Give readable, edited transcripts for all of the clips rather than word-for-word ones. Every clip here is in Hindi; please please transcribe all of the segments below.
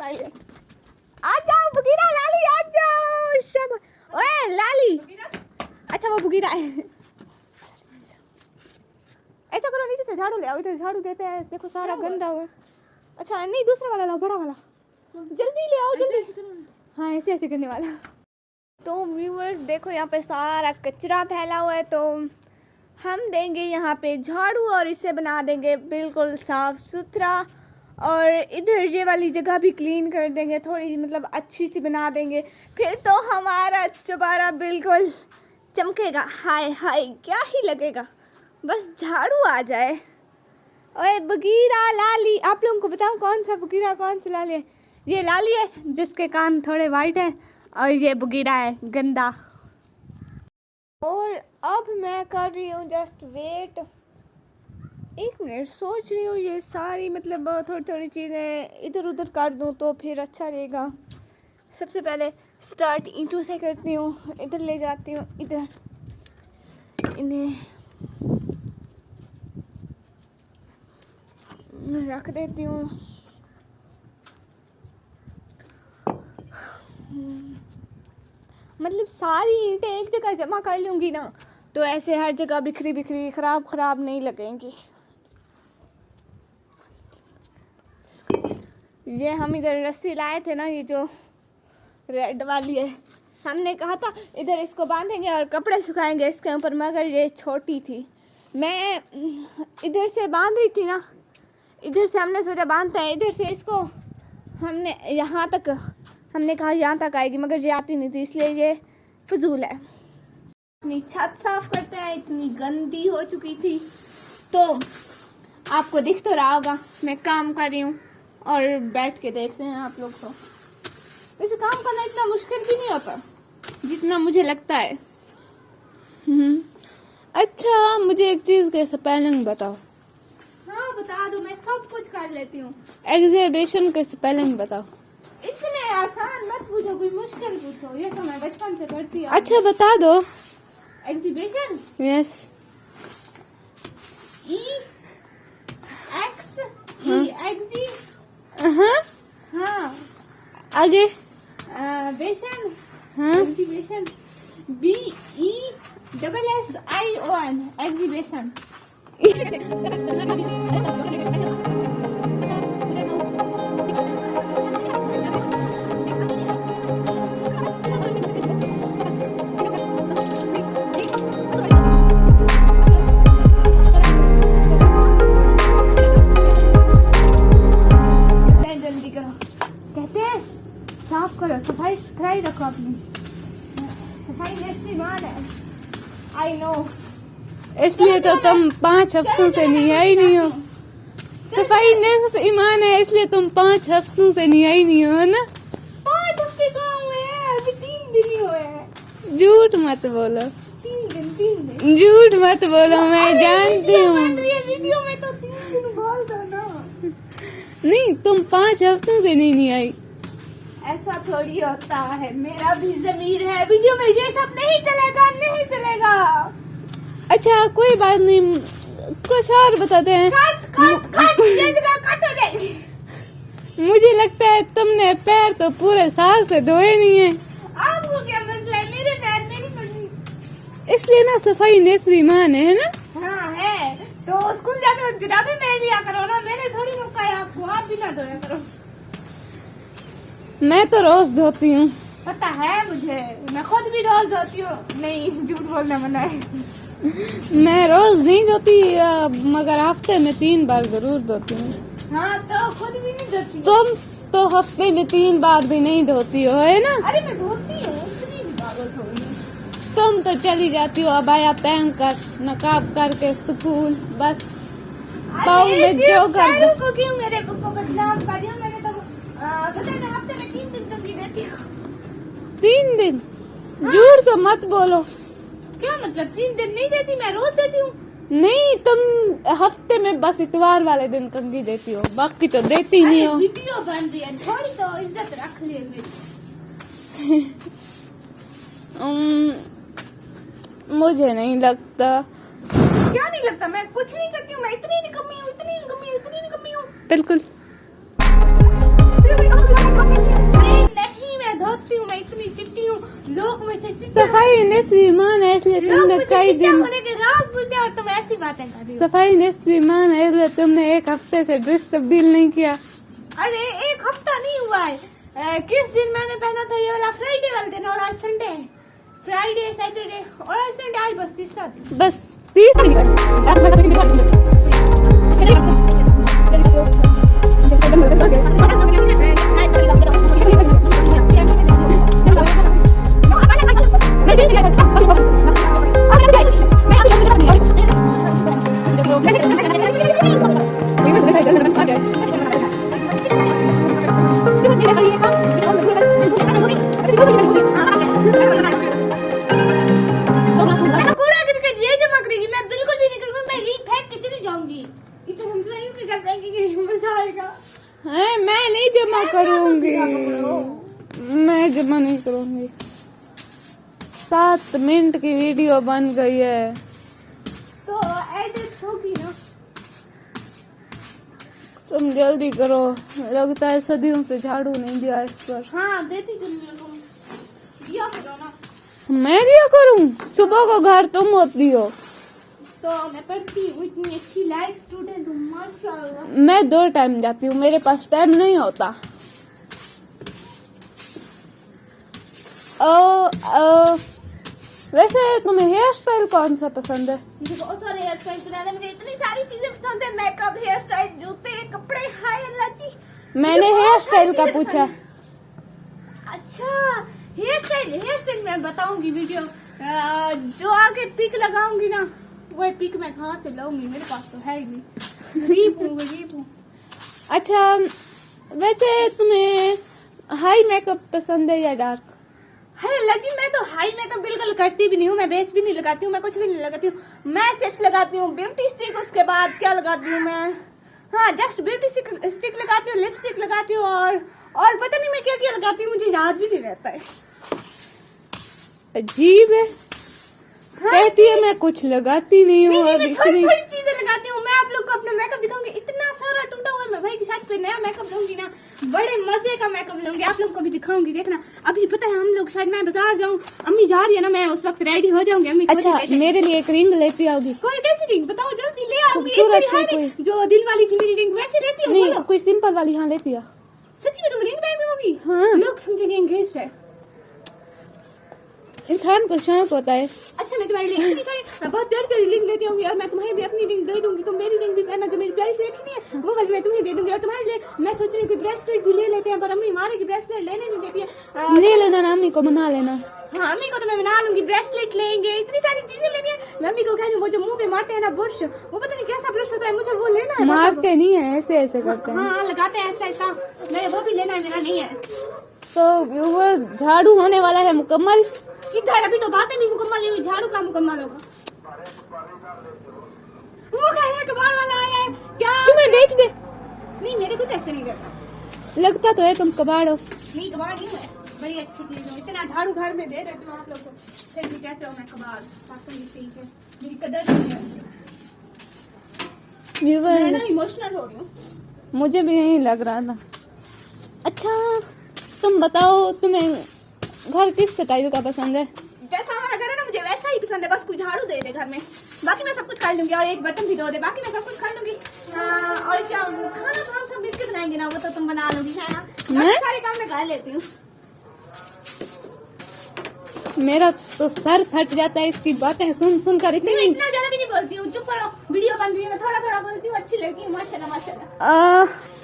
स्माइल है। आ जाओ बगीरा लाली, आ जाओ सब। ओए लाली, अच्छा वो बगीरा है। ऐसा करो नीचे से झाड़ू ले आओ, इधर झाड़ू देते हैं, देखो सारा गंदा हुआ है। अच्छा नहीं दूसरा वाला लाओ, बड़ा वाला जल्दी ले आओ जल्दी। हाँ ऐसे ऐसे करने वाला। तो व्यूअर्स देखो यहाँ पे सारा कचरा फैला हुआ है, तो हम देंगे यहाँ पे झाड़ू और इसे बना देंगे बिल्कुल साफ़ सुथरा। और इधर ये वाली जगह भी क्लीन कर देंगे, थोड़ी मतलब अच्छी सी बना देंगे, फिर तो हमारा चौबारा बिल्कुल चमकेगा। हाय हाय क्या ही लगेगा, बस झाड़ू आ जाए। ओए बगीरा लाली, आप लोगों को बताऊं कौन सा बगीरा कौन सा लाली है? ये लाली है जिसके कान थोड़े वाइट हैं, और ये बगीरा है गंदा। और अब मैं कर रही हूँ जस्ट वेट, 1 मिनट, सोच रही हूँ ये सारी मतलब थोड़ी थोड़ी चीज़ें इधर उधर कर दूँ तो फिर अच्छा रहेगा। सबसे पहले स्टार्ट ईंटों से करती हूँ, इधर ले जाती हूँ, इधर इन्हें रख देती हूँ। मतलब सारी ईंटें एक जगह जमा कर लूँगी ना, तो ऐसे हर जगह बिखरी बिखरी खराब नहीं लगेंगी। ये हम इधर रस्सी लाए थे ना, ये जो रेड वाली है, हमने कहा था इधर इसको बांधेंगे और कपड़े सुखाएंगे इसके ऊपर, मगर ये छोटी थी। मैं इधर से बांध रही थी ना, इधर से हमने सोचा बांधते हैं, इधर से इसको हमने यहाँ तक, हमने कहा यहाँ तक आएगी, मगर ये आती नहीं थी, इसलिए ये फजूल है। अपनी छत साफ करते हैं, इतनी गंदी हो चुकी थी। तो आपको दिख तो रहा होगा मैं काम कर रही हूँ और बैठ के देख रहे हैं आप लोग। तो वैसे काम करना इतना मुश्किल भी नहीं होता जितना मुझे लगता है। अच्छा मुझे एक चीज के स्पेलिंग बताओ। हाँ बता दो, मैं सब कुछ कर लेती हूँ। एग्जीबिशन के स्पेलिंग बताओ। इतने आसान मत पूछो, कोई मुश्किल पूछो, ये तो मैं बचपन से पढ़ती हूँ। अच्छा बता दो। Exhibition, yes, E X E exhi, हाँ आगे बेशन, हाँ exhibition, B E double S I O N, exhibition. जल्दी करो, कहते हैं साफ करो, सफाई सुथराई रखो अपनी, सफाई नेस्टी मान है। आई नो, इसलिए तो तुम 5 हफ्तों से नहीं आई नहीं हो। सफाई नेस्फ ईमान है, इसलिए तुम 5 हफ्तों से नहीं आई नहीं हो ना। 5 हफ्ते कहाँ हुए हैं, अभी 3 दिन ही हुए हैं। झूठ मत बोलो, 3 दिन झूठ मत बोलो, मैं जानती हूँ। वीडियो में तो 3 दिन बोल दो ना। नहीं तुम 5 हफ्तों से नहीं आई। ऐसा थोड़ी होता है, मेरा भी ज़मीर है, वीडियो में ये सब नहीं चलेगा, नहीं चलेगा। अच्छा कोई बात नहीं, कुछ और बताते हैं। ये जगह कट हो जाएगी। मुझे लगता है तुमने पैर तो पूरे साल से धोए नहीं है। आपको क्या मसला है, मेरे पैर मेरी मर्जी। इसलिए ना सफाई नेस्फ ईमान है ना। हाँ है, तो स्कूल जाकर जुराबे पहन लिया करो ना, मैंने थोड़ी रोका है आपको, आप भी ना धोया करो। मैं तो रोज धोती हूँ, पता है मुझे, मैं खुद भी रोज धोती हूँ। नहीं झूठ बोलना मना है। मैं रोज नहीं धोती, मगर हफ्ते में 3 बार जरूर धोती हूँ। हाँ तो खुद भी नहीं धोती। तुम तो हफ्ते में 3 बार भी नहीं धोती हो, है ना? अरे मैं धोती हूँ, इतनी भी पागल थोड़ी हूँ। तुम तो चली जाती हो अबाया पहन कर, नकाब करके स्कूल, बस पाँव में जो कर को क्यों मेरे को बदनाम कर रही हो? मैंने तो पता है, मैं हफ्ते में 3 दिन कंघी देती हूँ। 3 दिन? झूठ तो मत बोलो। क्या मतलब 3 दिन नहीं देती? मैं रोज देती हूँ। नहीं तुम हफ्ते में बस इतवार वाले दिन कंघी देती हो, बाकी तो देती नहीं हो। वीडियो बन रही है, थोड़ी तो इज्जत रख ले मेरी। मुझे नहीं लगता। क्या नहीं लगता? मैं कुछ नहीं करती हूँ, मैं इतनी निकम्मी हूँ, इतनी निकम्मी हूँ, इतनी निकम्मी हूँ। बिल्कुल। होती हूँ, मैं इतनी चिट्टी हूँ, लोग मुझसे चिट्टी सफाई नस्वी मान है इसलिए तुमने कई दिन होने के राज पूछते हैं और तुम ऐसी बातें कर रही हो। सफाई नस्वी मान है इसलिए तुमने 1 हफ्ते से ड्रेस तब्दील नहीं किया। अरे 1 हफ्ता नहीं हुआ है। किस दिन मैंने पहना था ये वाला? फ्राइडे वाले दिन, और आज संडे है। फ्राइडे, सैटरडे और आज संडे, आज बस तीसरा दिन। बस 30 दिन कूड़ा क्रिकेट ये जमा करेगी, मैं बिल्कुल भी नहीं करूंगी, मैं लीक फेंक के चली जाऊंगी। इतना हमसे नहीं कि कर पाएंगे, मजा आएगा। है, मैं नहीं जमा करूंगी, मैं जमा नहीं करूंगी। 7 मिनट की वीडियो बन गई है तो एडिट होगी ना। तुम जल्दी करो, लगता है सदियों से झाड़ू नहीं दिया इस पर। हाँ देती चली तुम दिया करो ना। मैं दिया करूं? सुबह को घर तुम होती हो। तो मैं पढ़ती हूँ, इतनी अच्छी लाइक स्टूडेंट हूँ, माशाल्लाह। मैं 2 टाइम जाती हूँ, मेरे पास टाइम नहीं होता। वैसे तुम्हें हेयर स्टाइल कौन सा पसंद है? मुझे बहुत सारे हेयर स्टाइल पसंद है, मुझे इतनी सारी चीजें पसंद है, मेकअप, हेयर स्टाइल, जूते, कपड़े, हाय अल्लाह जी। मैंने हेयर स्टाइल का पूछा। अच्छा हेयर स्टाइल मैं बताऊंगी वीडियो। जो आगे पिक लगाऊंगी ना, वो पिक मैं कहाँ से लाऊंगी, मेरे पास तो है ही नहीं। गरीब हूँ। अच्छा, वैसे तुम्हें हाई मेकअप पसंद है या डार्क? है अल्लाह जी, मैं तो हाई मेकअप बिल्कुल करती भी नहीं हूँ, मैं बेस भी नहीं लगाती हूँ, मैं कुछ भी नहीं लगाती हूँ। मैं सिर्फ लगाती हूँ ब्यूटी स्टिक, उसके बाद क्या लगाती हूँ मैं, हाँ जस्ट ब्यूटी स्टिक लगाती हूँ, लिपस्टिक लगाती हूँ, और पता नहीं मैं क्या क्या लगाती हूँ, मुझे याद भी नहीं रहता है। अजीब है। हाँ, कहती है मैं कुछ लगाती नहीं हूँ। मैं थोड़ी थोड़ी चीजें लगाती हूँ। मैं आप लोग को अपना मेकअप दिखाऊंगी, इतना सारा टूटा हुआ है। मैं भाई की शादी पे नया मेकअप लूंगी ना, बड़े मजे का मेकअप लूंगी, आप लोग को भी दिखाऊंगी, देखना। अभी पता है हम लोग शायद मैं बाजार जाऊँ, अम्मी जा रही है ना, मैं उस वक्त रेडी हो जाऊंगी। अम्मी अच्छा, मेरे लिए एक रिंग लेती आओगी? कोई कैसी रिंग बताओ, जल्दी ले आओ। खूबसूरत सी कोई, जो दिल वाली थी मेरी रिंग, वैसे लेती हो? नहीं, कोई सिंपल वाली। हाँ लेती आओ। सच्ची में तुम रिंग पहन होगी? हाँ, लोग समझेंगे एंगेज्ड है। इंसान को शौक होता है। अच्छा मैं तुम्हारे लिए इतनी सारी बहुत प्यारी प्यारी रिंग लेती होंगी, और मैं तुम्हें भी अपनी रिंग दे दूंगी, तुम मेरी रिंग भी पहनना, जो मेरी प्यारी से रखी नहीं है वो वाली मैं तुम्हें दे दूंगी। और तुम्हारे लिए मैं सोच रही हूँ कि ब्रेसलेट भी ले लेते हैं, पर अम्मी हमारे की ब्रेसलेट लेने नहीं देती है। ले लेना ना, अम्मी को मना लेना। हाँ अम्मी को तो मैं बना लूंगी, ब्रेसलेट लेंगे, इतनी सारी चीजें लेनी है। मैं अम्मी को कह रही हूँ, वो जो मुंह पे मारते हैं ना ब्रश, वो पता नहीं कैसा ब्रश होता है, मुझे वो लेना है। मारते नहीं है, ऐसे ऐसे करते हैं। हाँ लगाते हैं ऐसा ऐसा, मेरे वो भी लेना है, मेरा नहीं है। तो व्यूअर, झाड़ू होने वाला है मुकम्मल। इधर अभी तो बातें नहीं मुकम्मल नहीं हुई, झाड़ू का मुकम्मल होगा। वो कह रहे कबाड़ वाला आया है क्या? तुम्हें बेच दे। नहीं मेरे को पैसे नहीं देता। लगता तो है तुम कबाड़ हो। नहीं कबाड़ नहीं है, बड़ी अच्छी चीज है। इतना झाड़ू घर में दे देती हूँ आप लोग को, फिर भी कहते हो मैं कबाड़। वाकई ठीक है, मेरी कदर नहीं है। मैं ना इमोशनल हो रही हूँ। मुझे भी यही लग रहा था। अच्छा तुम बताओ, तुम्हें घर किस स्टाइल का पसंद है? जैसा हमारा घर है ना, मुझे वैसा ही पसंद है। बस कोई झाड़ू दे दे घर में, बाकी मैं सब कुछ कर लूंगी, और एक बर्तन भी धो दे, बाकी मैं सब कुछ कर लूंगी। और क्या खाना तो हम सब मिलकर बनाएंगे ना, वो तो तुम बना लोगी, है ना? मैं सारे काम मैं कर लेती हूँ। मेरा तो सर फट जाता है इसकी बातें सुन सुन कर। मैं इतना ज्यादा भी नहीं बोलती हूँ, चुप करो, वीडियो बन रही है, मैं थोड़ा थोड़ा बोलती हूँ। अच्छी लड़की हूँ, माशाल्लाह माशाल्लाह।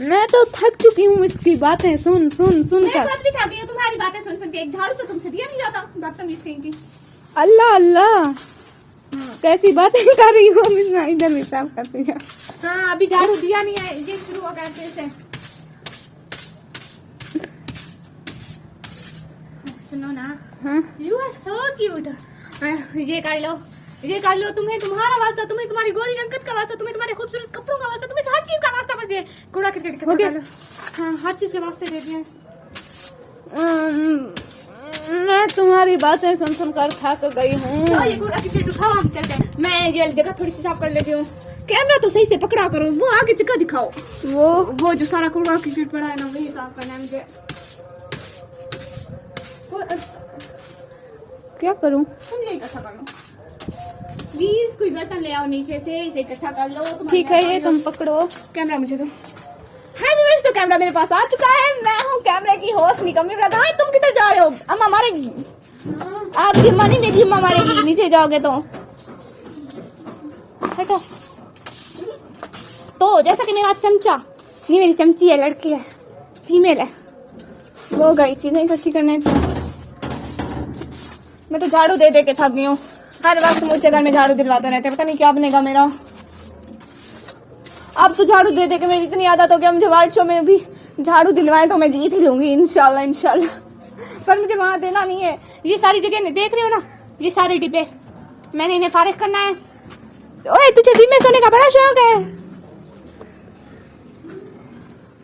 मैं तो थक चुकी हूँ इसकी बातें सुन सुन सुन कर। मैं खुद भी थक गई हूँ तुम्हारी बातें सुन सुन के। एक झाड़ू तो तुमसे दिया नहीं जाता, बदतमीज कहीं की। अल्लाह अल्लाह, कैसी बातें कर रही हो? इधर भी साफ करती है। हाँ अभी झाड़ू दिया नहीं है, ये शुरू हो गया से। सुनो ना, यू आर सो क्यूट। ये कर लो, ये कर लो, तुम्हें तुम्हारा वास्ता, तुम्हें तुम्हारी गोरी रंगत का वास्ता, तुम्हें तुम्हारे खूबसूरत कपड़ों का वास्ता, तुम्हें हर चीज का वास्ता। बस ये कूड़ा क्रिकेट हो गया। हाँ हर चीज के वास्ते दे दिए। मैं तुम्हारी बातें सुन सुन कर थक गई हूँ। ये कूड़ा क्रिकेट उठाओ, हम चलते हैं। मैं ये जगह थोड़ी सी साफ कर लेती हूँ। कैमरा तो सही से पकड़ा करो, वो आगे जगह दिखाओ। वो जो सारा कूड़ा क्रिकेट पड़ा है ना, वही साफ करना है मुझे। क्या करूं? तुम ये इकट्ठा कर लो प्लीज, कोई बर्तन ले आओ नीचे से, इसे इकट्ठा कर लो। ठीक है, ये तुम पकड़ो। कैमरा मुझे दो। हाय व्यूअर्स, तो कैमरा मेरे पास आ चुका है। मैं हूँ कैमरे की होस्ट निकम्मी व्रत। हाय, तुम किधर जा रहे हो? अम्मा मारेगी। आप जिम्मा नहीं मेरी जिम्मा मारेगी, नीचे जाओगे तो। हटो। तो जैसा कि मेरा चमचा, ये मेरी चमची है, लड़की है, फीमेल है, वो गई चीजें इकट्ठी करने। मैं तो झाड़ू दे दे के थक गई हूँ। हर वक्त मुझे घर में झाड़ू दिलवाते रहते हैं, पता नहीं क्या बनेगा मेरा। अब तो झाड़ू दे दे के मेरी इतनी आदत हो गया, मुझे वार्ड शो में भी झाड़ू दिलवाए तो मैं जीत ही लूंगी इंशाल्लाह इंशाल्लाह। पर मुझे वहां देना नहीं है। ये सारी जगह देख रहे हो ना, ये सारे डिब्बे, मैंने इन्हें फारिग करना है। ओए, तुझे भी में सोने का बड़ा शौक है?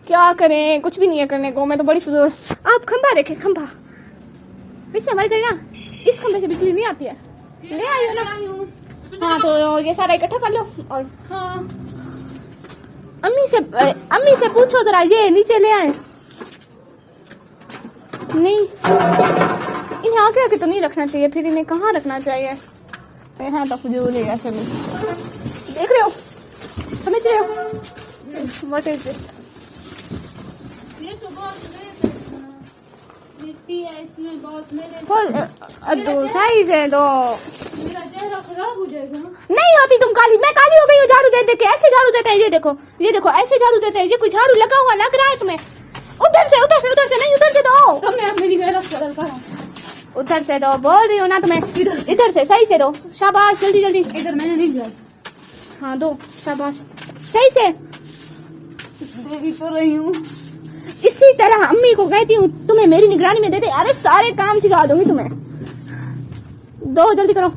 क्या करें, कुछ भी नहीं है करने को। मैं तो बड़ी फजूल। आप खंभा देखे, खंभा वैसे हमारे घर ना इस खंभे से बिजली नहीं आती है। ले आई हो ना? हाँ, तो ये सारा इकट्ठा कर लो। और हाँ, अम्मी से पूछो जरा, ये नीचे ले आए। नहीं, इन्हें आगे आके तो नहीं रखना चाहिए, फिर इन्हें कहाँ रखना चाहिए? यहाँ तो फजूल है ऐसे भी। देख रहे हो, समझ रहे हो? What is this? ये तो बहुत मिट्टी है, इसमें बहुत मेरे दो साइज है दो। मेरा चेहरा खराब हो जाएगा। नहीं होती तुम काली, मैं काली हो गई हूँ झाड़ू दे दे के। ऐसे झाड़ू देते हैं, ये देखो, ये देखो, ऐसे झाड़ू देते हैं। ये कोई झाड़ू लगा हुआ लग रहा है तुम्हें? उधर से, उधर से, उधर से नहीं, उधर से दो। तुमने अब मेरी गैरत कदर करा। उधर से दो, बोल रही हो ना तुम्हें। इधर से, सही से दो। शाबाश, जल्दी जल्दी। इधर मैंने नहीं दिया। हाँ, दो, शाबाश, सही से। देगी तो रही हूँ। इसी तरह अम्मी को कहती हूँ तुम्हें मेरी निगरानी में दे दे। अरे सारे काम सिखा दूंगी तुम्हें। दो, जल्दी करो।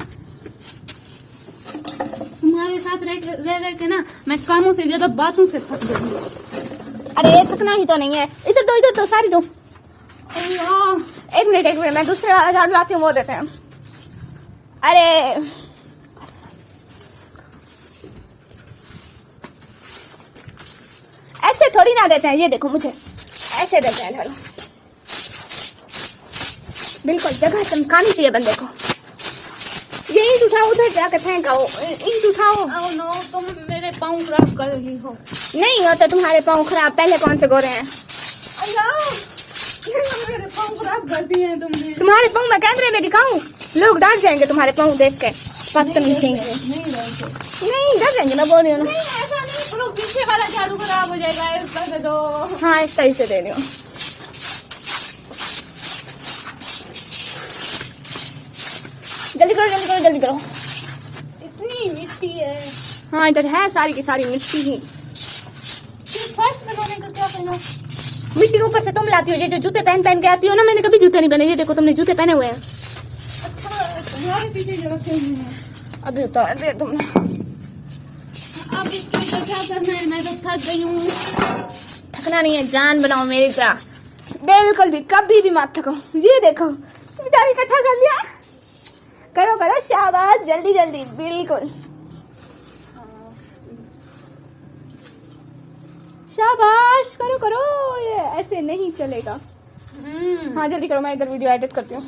तुम्हारे साथ रह के ना मैं कामों से ज्यादा बातों से थक गई। अरे थकना ही तो नहीं है। इधर दो, इधर दो, सारी दो। अल्लाह, एक मिनट, मैं दूसरे वाला झाड़ू लाती हूँ, वो देते हैं। अरे ऐसे थोड़ी ना देते हैं, ये देखो, मुझे ऐसे देते हैं झाड़ू। बिल्कुल जगह चमकानी चाहिए बंदे को। ये ईंट उठाओ, उधर जाकर फेंकाओ। ईंट उठाओ। ओह नो, तुम मेरे पाँव खराब कर रही हो। नहीं होते तुम्हारे पाँव खराब, पहले कौन से गोरे हैं? अल्लाह, मेरे पाँव खराब कर दिए हैं तुमने। तुम्हारे पाँव मैं कैमरे में दिखाऊं? लोग डांट जाएंगे तुम्हारे पाँव देख के। बदतमीज कहीं से। नहीं डर जाएंगे, मैं बोल रही हूँ ना। नहीं, ऐसा नहीं करो, पीछे वाला झाड़ू खराब हो जाएगा। इसका दे दो। हाँ, इस सही से दे रही हूँ। जल्दी करो, जल्दी करो, जल्दी करो। इतनी मिट्टी है। हाँ, इधर है सारी की सारी मिट्टी ही। फिर फर्श बनाने का क्या करना? मिट्टी ऊपर से तुम लाती हो। ये जो जूते पहन पहन के आती हो ना, मैंने कभी जूते नहीं पहने। ये देखो, तुमने जूते पहने हुए हैं। अच्छा, तुम्हारे पीछे जो रखे हुए हैं। अभी उतार दे तुमने। अब इसके ऊपर क्या करना है? मैं तो थक गई हूँ। थकना नहीं है, जान बनाओ मेरी तरह। बिल्कुल भी, कभी भी मत थको। ये देखो, बेचारी इकट्ठा कर लिया। करो करो, शाबाश, जल्दी जल्दी, बिल्कुल शाबाश, करो करो। ये ऐसे नहीं चलेगा। हाँ, जल्दी करो, मैं इधर वीडियो एडिट करती हूँ।